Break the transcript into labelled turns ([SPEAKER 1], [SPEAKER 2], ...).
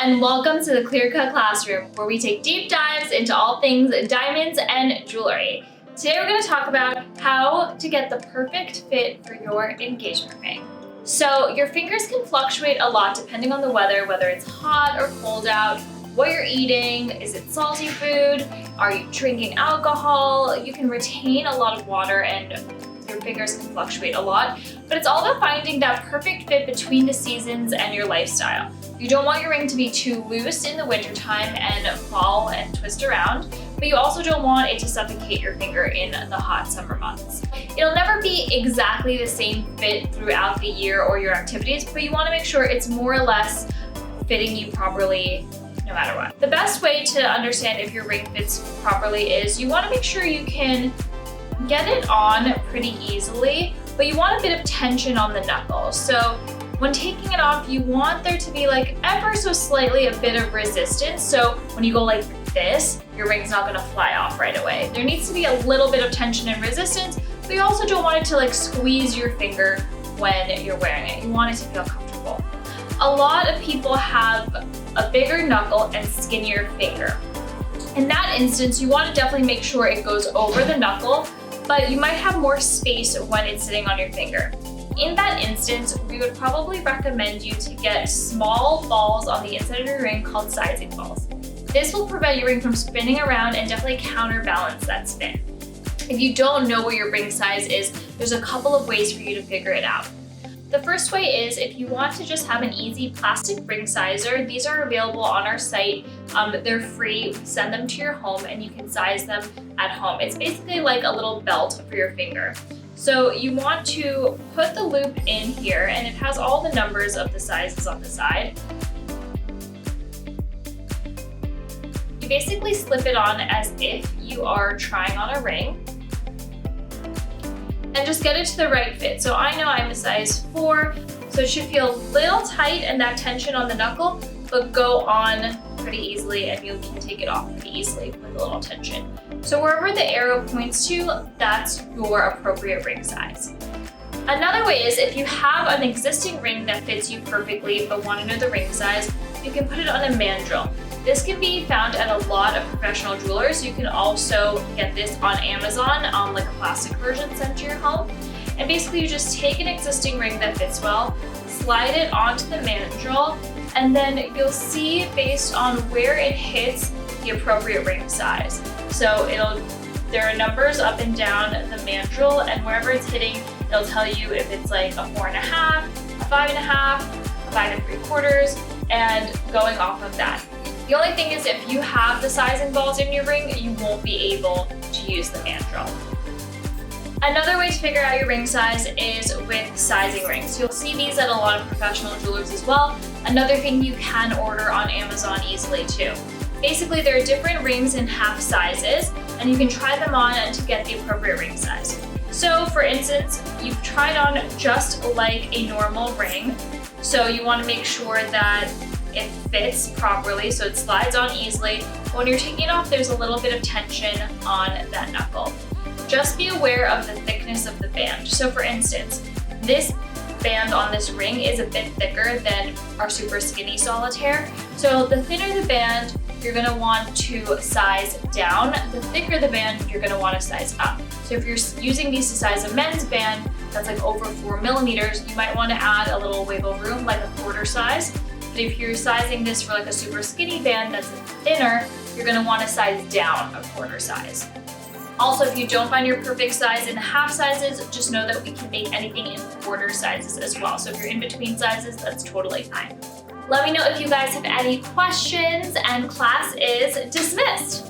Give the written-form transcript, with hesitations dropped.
[SPEAKER 1] and welcome to the Clear Cut Classroom, where we take deep dives into all things diamonds and jewelry. Today we're going to talk about how to get the perfect fit for your engagement ring. So your fingers can fluctuate a lot depending on the weather, whether it's hot or cold out, what you're eating, is it salty food, are you drinking alcohol? You can retain a lot of water and your fingers can fluctuate a lot, but it's all about finding that perfect fit between the seasons and your lifestyle. You don't want your ring to be too loose in the wintertime and fall and twist around, but you also don't want it to suffocate your finger in the hot summer months. It'll never be exactly the same fit throughout the year or your activities, but you want to make sure it's more or less fitting you properly no matter what. The best way to understand if your ring fits properly is you want to make sure you can get it on pretty easily, but you want a bit of tension on the knuckle. So when taking it off, you want there to be like ever so slightly a bit of resistance. So when you go like this, your ring's not gonna fly off right away. There needs to be a little bit of tension and resistance, but you also don't want it to like squeeze your finger when you're wearing it. You want it to feel comfortable. A lot of people have a bigger knuckle and skinnier finger. In that instance, you want to definitely make sure it goes over the knuckle, but you might have more space when it's sitting on your finger. In that instance, we would probably recommend you to get small balls on the inside of your ring called sizing balls. This will prevent your ring from spinning around and definitely counterbalance that spin. If you don't know what your ring size is, there's a couple of ways for you to figure it out. The first way is if you want to just have an easy plastic ring sizer, these are available on our site. They're free, we send them to your home and you can size them at home. It's basically like a little belt for your finger. So you want to put the loop in here and it has all the numbers of the sizes on the side. You basically slip it on as if you are trying on a ring. And just get it to the right fit. So I know I'm a size 4, so it should feel a little tight and that tension on the knuckle, but go on pretty easily and you can take it off pretty easily with a little tension. So wherever the arrow points to, that's your appropriate ring size. Another way is if you have an existing ring that fits you perfectly but want to know the ring size, you can put it on a mandrel. This can be found at a lot of professional jewelers. You can also get this on Amazon, like a plastic version sent to your home. And basically you just take an existing ring that fits well, slide it onto the mandrel, and then you'll see based on where it hits the appropriate ring size. So there are numbers up and down the mandrel, and wherever it's hitting, it'll tell you if it's like a 4.5, a 5.5, a 5 3/4, and going off of that. The only thing is if you have the sizing balls in your ring, you won't be able to use the mandrel. Another way to figure out your ring size is with sizing rings. You'll see these at a lot of professional jewelers as well. Another thing you can order on Amazon easily too. Basically, there are different rings in half sizes, and you can try them on to get the appropriate ring size. So for instance, you've tried on just like a normal ring. So you want to make sure that it fits properly so it slides on easily. When you're taking it off, there's a little bit of tension on that knuckle. Just be aware of the thickness of the band. So for instance, this band on this ring is a bit thicker than our super skinny solitaire. So the thinner the band, you're gonna want to size down. The thicker the band, you're gonna wanna size up. So if you're using these to size a men's band that's like over 4 millimeters, you might wanna add a little wiggle room, like a quarter size. But if you're sizing this for like a super skinny band that's thinner, you're gonna wanna size down a quarter size. Also, if you don't find your perfect size in the half sizes, just know that we can make anything in quarter sizes as well. So if you're in between sizes, that's totally fine. Let me know if you guys have any questions, and class is dismissed.